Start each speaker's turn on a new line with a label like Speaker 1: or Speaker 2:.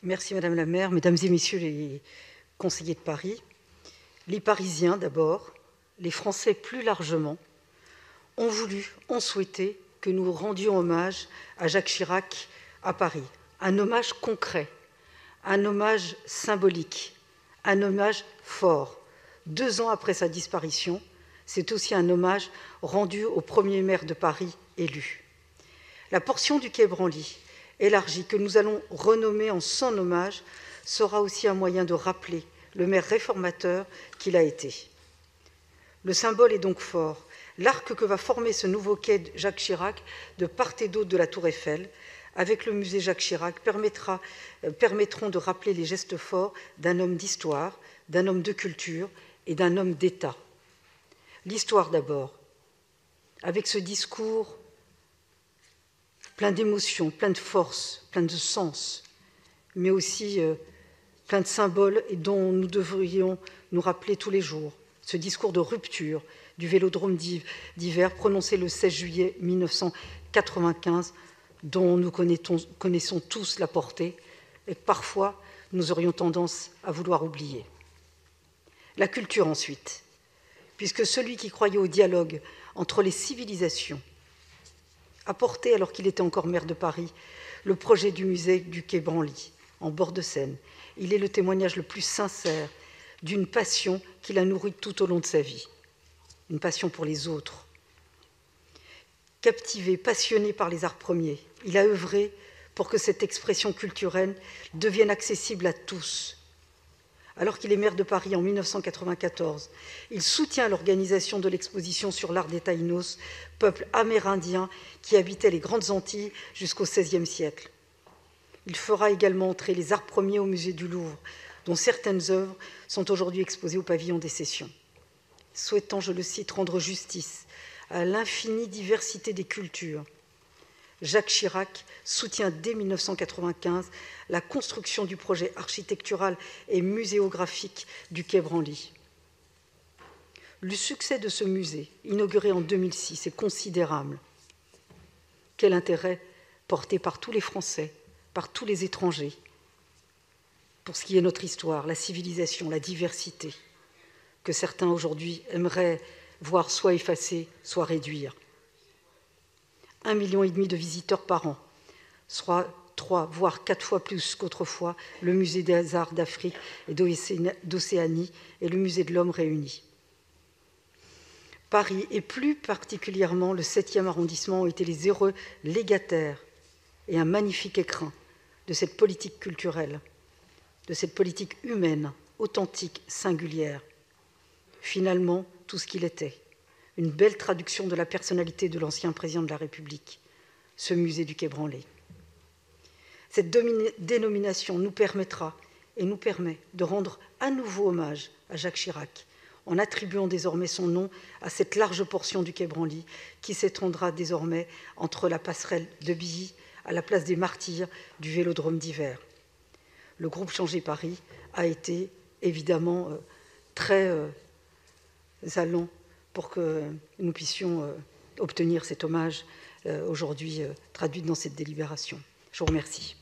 Speaker 1: Merci Madame la maire, Mesdames et Messieurs les conseillers de Paris, les Parisiens d'abord, les Français plus largement, ont souhaité que nous rendions hommage à Jacques Chirac à Paris. Un hommage concret, un hommage symbolique, un hommage fort. 2 ans après sa disparition, c'est aussi un hommage rendu au premier maire de Paris élu. La portion du quai Branly, élargie, que nous allons renommer en son hommage, sera aussi un moyen de rappeler le maire réformateur qu'il a été. Le symbole est donc fort. L'arc que va former ce nouveau quai Jacques Chirac, de part et d'autre de la Tour Eiffel, avec le musée Jacques Chirac, permettront de rappeler les gestes forts d'un homme d'histoire, d'un homme de culture et d'un homme d'État. L'histoire d'abord, avec ce discours plein d'émotions, plein de force, plein de sens, mais aussi plein de symboles et dont nous devrions nous rappeler tous les jours. Ce discours de rupture du Vélodrome d'hiver prononcé le 16 juillet 1995, dont nous connaissons tous la portée et que parfois nous aurions tendance à vouloir oublier. La culture ensuite, puisque celui qui croyait au dialogue entre les civilisations a porté, alors qu'il était encore maire de Paris, le projet du musée du quai Branly, en bord de Seine. Il est le témoignage le plus sincère d'une passion qu'il a nourrie tout au long de sa vie, une passion pour les autres. Captivé, passionné par les arts premiers, il a œuvré pour que cette expression culturelle devienne accessible à tous. Alors qu'il est maire de Paris en 1994, il soutient l'organisation de l'exposition sur l'art des Taïnos, peuple amérindien qui habitait les Grandes Antilles jusqu'au XVIe siècle. Il fera également entrer les arts premiers au musée du Louvre, dont certaines œuvres sont aujourd'hui exposées au pavillon des Sessions. Souhaitant, je le cite, rendre justice à l'infinie diversité des cultures, Jacques Chirac soutient dès 1995 la construction du projet architectural et muséographique du quai Branly. Le succès de ce musée, inauguré en 2006, est considérable. Quel intérêt porté par tous les Français, par tous les étrangers, pour ce qui est notre histoire, la civilisation, la diversité, que certains aujourd'hui aimeraient voir soit effacer, soit réduire. 1,5 million de visiteurs par an, soit 3, voire 4 fois plus qu'autrefois, le musée des arts d'Afrique et d'Océanie et le musée de l'homme réunis. Paris, et plus particulièrement le 7e arrondissement, ont été les heureux légataires et un magnifique écrin de cette politique culturelle, de cette politique humaine, authentique, singulière. Finalement, tout ce qu'il était. Une belle traduction de la personnalité de l'ancien président de la République, ce musée du quai Branly. Cette dénomination nous permettra et nous permet de rendre à nouveau hommage à Jacques Chirac, en attribuant désormais son nom à cette large portion du quai Branly qui s'étendra désormais entre la passerelle de Billy à la place des Martyrs du Vélodrome d'hiver. Le groupe Changer Paris a été évidemment très allant pour que nous puissions obtenir cet hommage aujourd'hui traduit dans cette délibération. Je vous remercie.